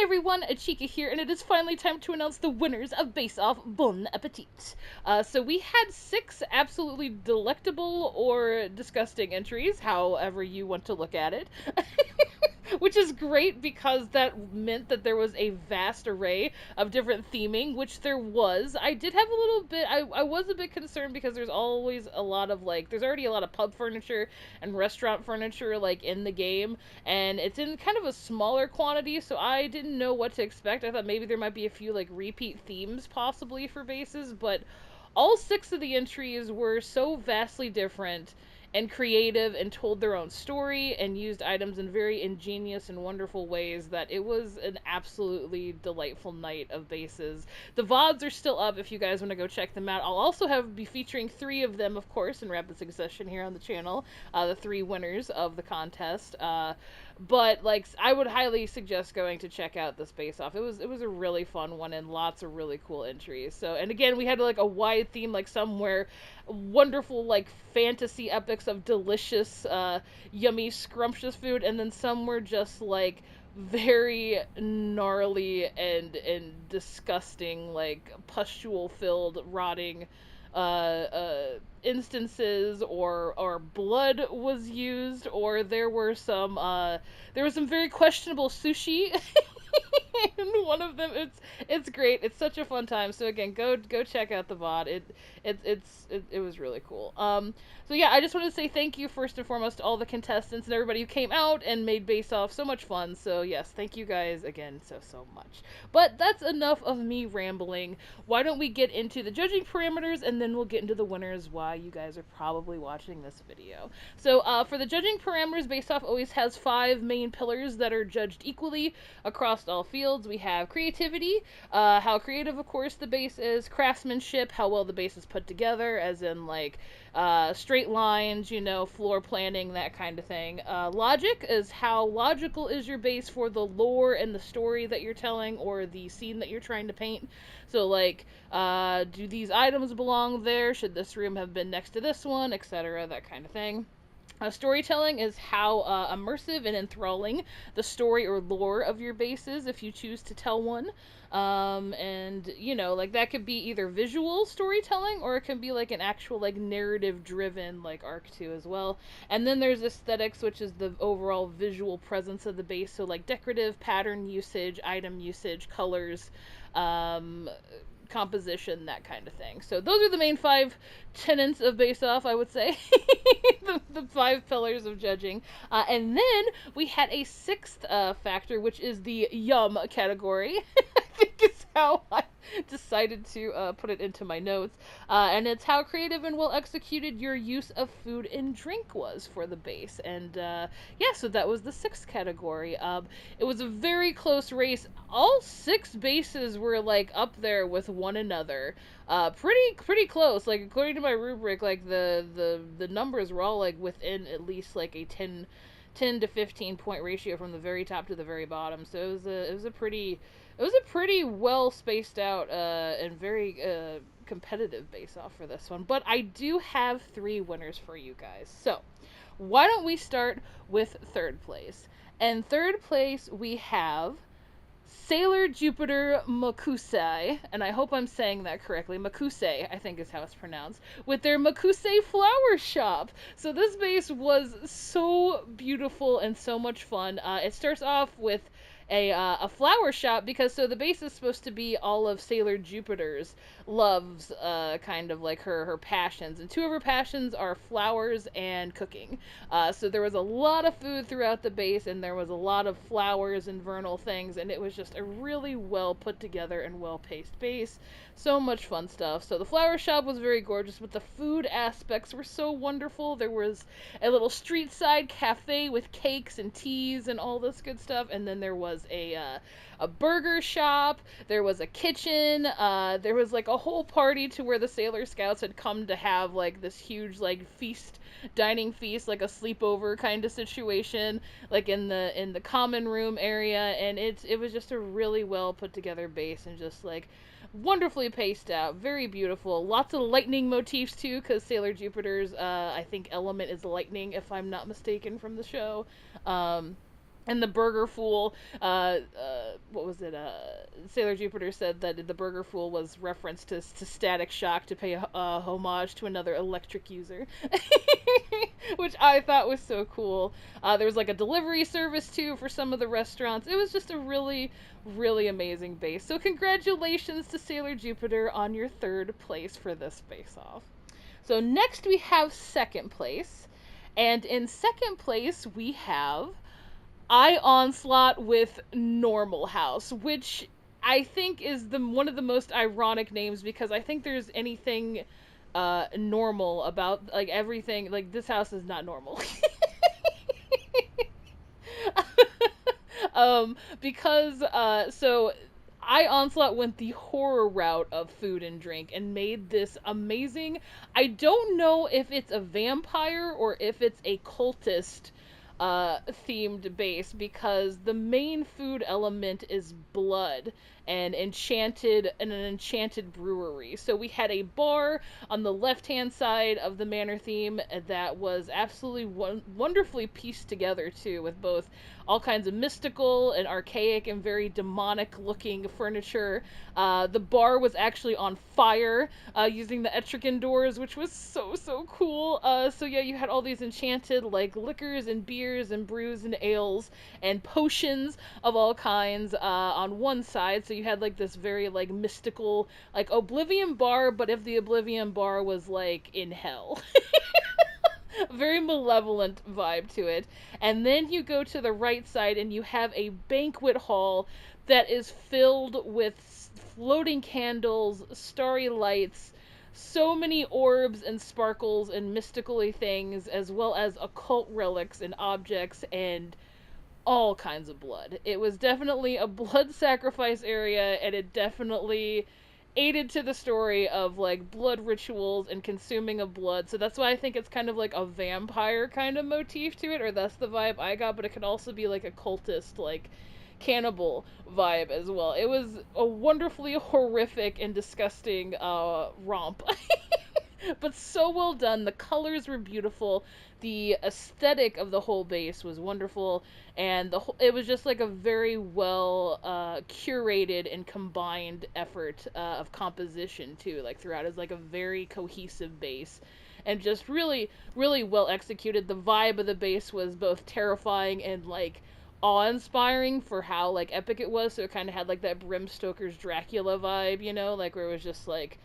Hey everyone, Achikah here, and it is finally time to announce the winners of Base Off Bon Appetit. So we had 6 absolutely delectable or disgusting entries, however you want to look at it. Which is great because that meant that there was a vast array of different theming, which there was. I did have a little bit, I was a bit concerned because there's always a lot of, like, there's already a lot of pub furniture and restaurant furniture, like, in the game, and it's in kind of a smaller quantity, so I didn't know what to expect. I thought maybe there might be a few, like, repeat themes possibly for bases, but all 6 of the entries were so vastly different and creative and told their own story and used items in very ingenious and wonderful ways that it was an absolutely delightful night of bases. The VODs are still up if you guys want to go check them out. I'll also be featuring 3 of them, of course, in rapid succession here on the channel, the 3 winners of the contest. But like, I would highly suggest going to check out this Base Off. It was a really fun one and lots of really cool entries. So, and again, we had like a wide theme, like somewhere wonderful like fantasy epics of delicious, yummy, scrumptious food, and then some were just like very gnarly and disgusting, like pustule filled, rotting instances, or blood was used, or there was some very questionable sushi. And one of them, it's great. It's such a fun time. So again, go check out the VOD. It was really cool. So yeah, I just wanted to say thank you first and foremost to all the contestants and everybody who came out and made Base Off so much fun. So yes, thank you guys again so much. But that's enough of me rambling. Why don't we get into the judging parameters, and then we'll get into the winners, why you guys are probably watching this video. So for the judging parameters, Base Off always has 5 main pillars that are judged equally across all fields. We have creativity, how creative, of course, the base is; craftsmanship, how well the base is put together, as in like straight lines, you know, floor planning, that kind of thing. Logic is how logical is your base for the lore and the story that you're telling, or the scene that you're trying to paint. So like, do these items belong there? Should this room have been next to this one, etc., that kind of thing. Storytelling is how immersive and enthralling the story or lore of your base is, if you choose to tell one. And, you know, like, that could be either visual storytelling, or it can be, like, an actual, like, narrative-driven, like, arc, too, as well. And then there's aesthetics, which is the overall visual presence of the base, so, like, decorative pattern usage, item usage, colors, composition, that kind of thing. So those are the main 5 tenets of Base Off, I would say. the 5 pillars of judging. And then we had a 6th factor, which is the yum category. I think it's how I decided to put it into my notes. And it's how creative and well executed your use of food and drink was for the base. And yeah, so that was the 6th category. It was a very close race. All 6 bases were like up there with one another. Pretty close. Like, according to my rubric, like the numbers were all like within at least like a 10 to 15 point ratio from the very top to the very bottom. So it was a pretty well spaced out and very competitive Base Off for this one. But I do have 3 winners for you guys. So why don't we start with 3rd place? And 3rd place we have Sailor Jupiter Makusei, and I hope I'm saying that correctly. Makusei, I think is how it's pronounced, with their Makusei flower shop. So this base was so beautiful and so much fun. It starts off with a flower shop, because so the base is supposed to be all of Sailor Jupiter's loves, kind of like her passions, and 2 of her passions are flowers and cooking. So there was a lot of food throughout the base, and there was a lot of flowers and vernal things, and it was just a really well put together and well paced base. So much fun stuff. So the flower shop was very gorgeous, but the food aspects were so wonderful. There was a little street side cafe with cakes and teas and all this good stuff, and then there was a burger shop, there was a kitchen, there was like a whole party to where the Sailor Scouts had come to have like this huge like dining feast, like a sleepover kind of situation, like in the common room area, and it was just a really well put together base, and just like wonderfully paced out, very beautiful. Lots of lightning motifs too, because Sailor Jupiter's I think element is lightning, if I'm not mistaken, from the show. And the Burger Fool, what was it? Sailor Jupiter said that the Burger Fool was reference to Static Shock to pay a homage to another electric user, which I thought was so cool. There was like a delivery service too for some of the restaurants. It was just a really, really amazing base. So congratulations to Sailor Jupiter on your third place for this base-off. So next we have second place, and in second place we have I Onslaught with Normal House, which I think is the one of the most ironic names because I think there's anything normal about like everything like this house is not normal. Because so I Onslaught went the horror route of food and drink and made this amazing. I don't know if it's a vampire or if it's a cultist themed base because the main food element is blood and an enchanted brewery. So we had a bar on the left-hand side of the manor theme that was absolutely wonderfully pieced together too, with both all kinds of mystical and archaic and very demonic looking furniture. The bar was actually on fire using the Etrigan doors, which was so cool. So yeah, you had all these enchanted like liquors and beers and brews and ales and potions of all kinds on one side. So you had like this very like mystical like Oblivion bar, but if the Oblivion bar was like in hell. Very malevolent vibe to it. And then you go to the right side and you have a banquet hall that is filled with floating candles, starry lights, so many orbs and sparkles and mystical things, as well as occult relics and objects and all kinds of blood. It was definitely a blood sacrifice area, and it definitely aided to the story of like blood rituals and consuming of blood. So that's why I think it's kind of like a vampire kind of motif to it, or that's the vibe I got, but it could also be like a cultist, like cannibal vibe as well. It was a wonderfully horrific and disgusting romp. But so well done. The colors were beautiful. The aesthetic of the whole base was wonderful, and it was just like a very well curated and combined effort of composition too. Like throughout, it's like a very cohesive base, and just really, really well executed. The vibe of the base was both terrifying and like awe-inspiring for how like epic it was. So it kind of had like that Bram Stoker's Dracula vibe, you know, like where it was just like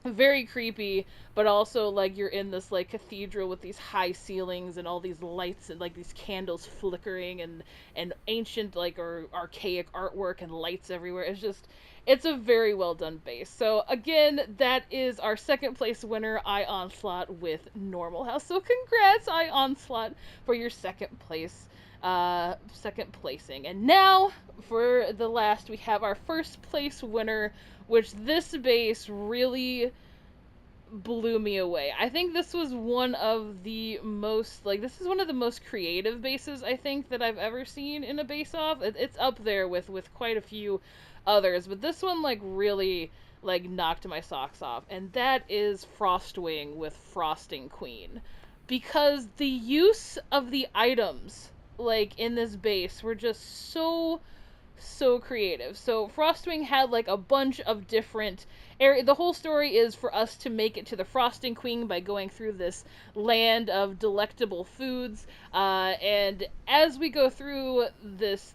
very creepy, but also like you're in this like cathedral with these high ceilings and all these lights and like these candles flickering and ancient like or archaic artwork and lights everywhere. It's a very well done base. So again, that is our second place winner, I Onslaught with Normal House. So congrats, I Onslaught, for your second placing. And now for the last, we have our first place winner, which this base really blew me away. I think this was one of the most, like, this is one of the most creative bases, I think, that I've ever seen in a base-off. It's up there with quite a few others, but this one, like, really, like, knocked my socks off. And that is Frostwing with Frosting Queen. Because the use of the items, like, in this base were just so creative. So Frostwing had like a bunch of different the whole story is for us to make it to the Frosting Queen by going through this land of delectable foods, and as we go through this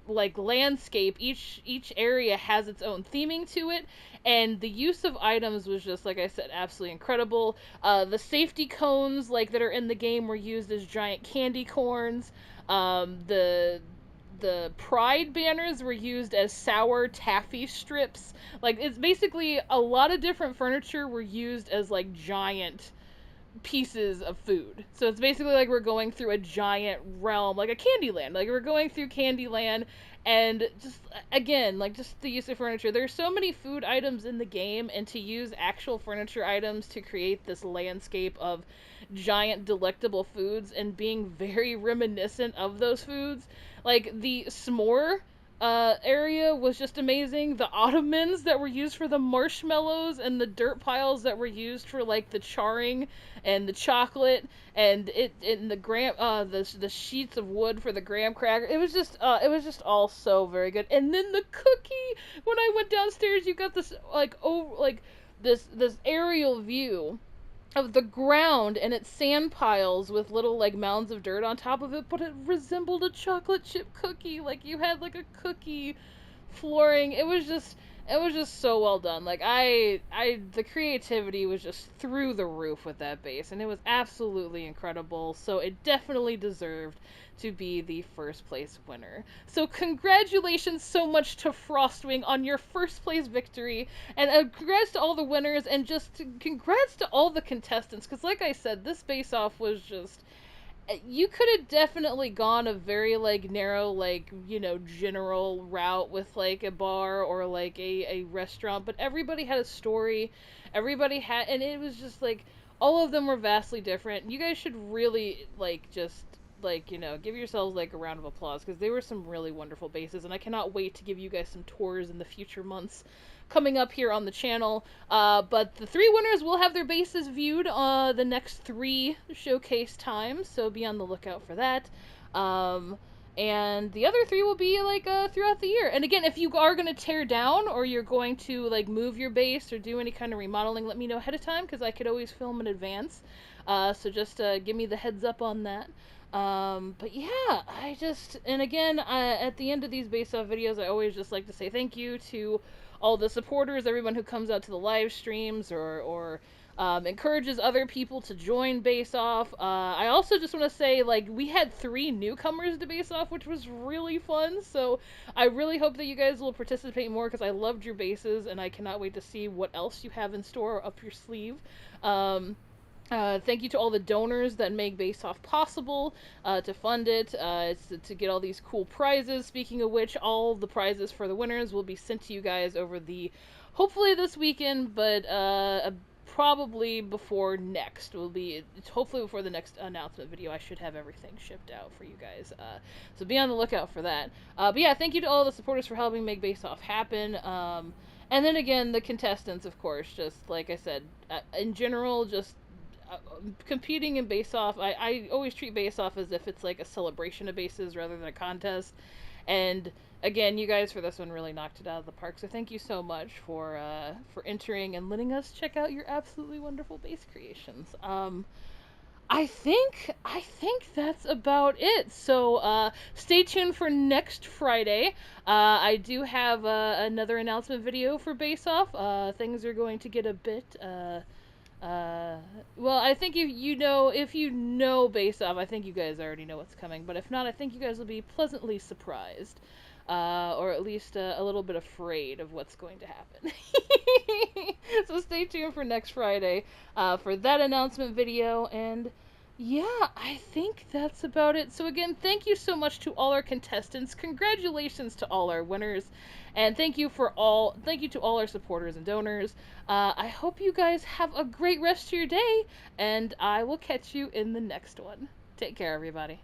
like landscape, each area has its own theming to it, and the use of items was just, like I said, absolutely incredible. The safety cones like that are in the game were used as giant candy corns. The pride banners were used as sour taffy strips. Like, it's basically a lot of different furniture were used as like giant pieces of food. So it's basically like we're going through a giant realm, like a Candyland. Like we're going through Candyland, and just again, like just the use of furniture. There's so many food items in the game, and to use actual furniture items to create this landscape of giant delectable foods and being very reminiscent of those foods. Like the s'more area was just amazing. The ottomans that were used for the marshmallows and the dirt piles that were used for like the charring and the chocolate and the the sheets of wood for the graham cracker. It was just all so very good. And then the cookie, when I went downstairs, you got this this aerial view of the ground and its sand piles with little like mounds of dirt on top of it, but it resembled a chocolate chip cookie. Like you had like a cookie flooring. It was just so well done. Like the creativity was just through the roof with that base, and it was absolutely incredible. So it definitely deserved to be the first place winner. So congratulations so much to Frostwing on your first place victory, and congrats to all the winners, and just congrats to all the contestants, because like I said, this base off was just, you could have definitely gone a very like narrow, like, you know, general route with like a bar or like a restaurant, but everybody had a story, everybody had, and it was just like all of them were vastly different. You guys should really like just like, you know, give yourselves like a round of applause, because they were some really wonderful bases, and I cannot wait to give you guys some tours in the future months coming up here on the channel. But the 3 winners will have their bases viewed the next 3 showcase times, so be on the lookout for that. And the other 3 will be like throughout the year. And again, if you are going to tear down or you're going to like move your base or do any kind of remodeling, let me know ahead of time, because I could always film in advance. So just give me the heads up on that. But yeah, and again, at the end of these base off videos, I always just like to say thank you to all the supporters, everyone who comes out to the live streams or encourages other people to join Base Off. I also just want to say, like, we had 3 newcomers to Base Off, which was really fun, so I really hope that you guys will participate more, because I loved your bases, and I cannot wait to see what else you have in store up your sleeve. Thank you to all the donors that make Base Off possible, to fund it, to get all these cool prizes. Speaking of which, all the prizes for the winners will be sent to you guys over hopefully this weekend, but probably before next. Hopefully before the next announcement video, I should have everything shipped out for you guys. So be on the lookout for that. But yeah, thank you to all the supporters for helping make Base Off happen. And then again, the contestants, of course, just like I said, in general, just competing in Base Off, I always treat Base Off as if it's like a celebration of bases rather than a contest. And again, you guys for this one really knocked it out of the park. So thank you so much for entering and letting us check out your absolutely wonderful base creations. I think that's about it. So stay tuned for next Friday. I do have another announcement video for Base Off. Things are going to get a bit well, I think if you know Base Off, I think you guys already know what's coming, but if not, I think you guys will be pleasantly surprised, or at least a little bit afraid of what's going to happen. So stay tuned for next Friday, for that announcement video, and yeah, I think that's about it. So again, thank you so much to all our contestants. Congratulations to all our winners. And thank you to all our supporters and donors. I hope you guys have a great rest of your day, and I will catch you in the next one. Take care, everybody.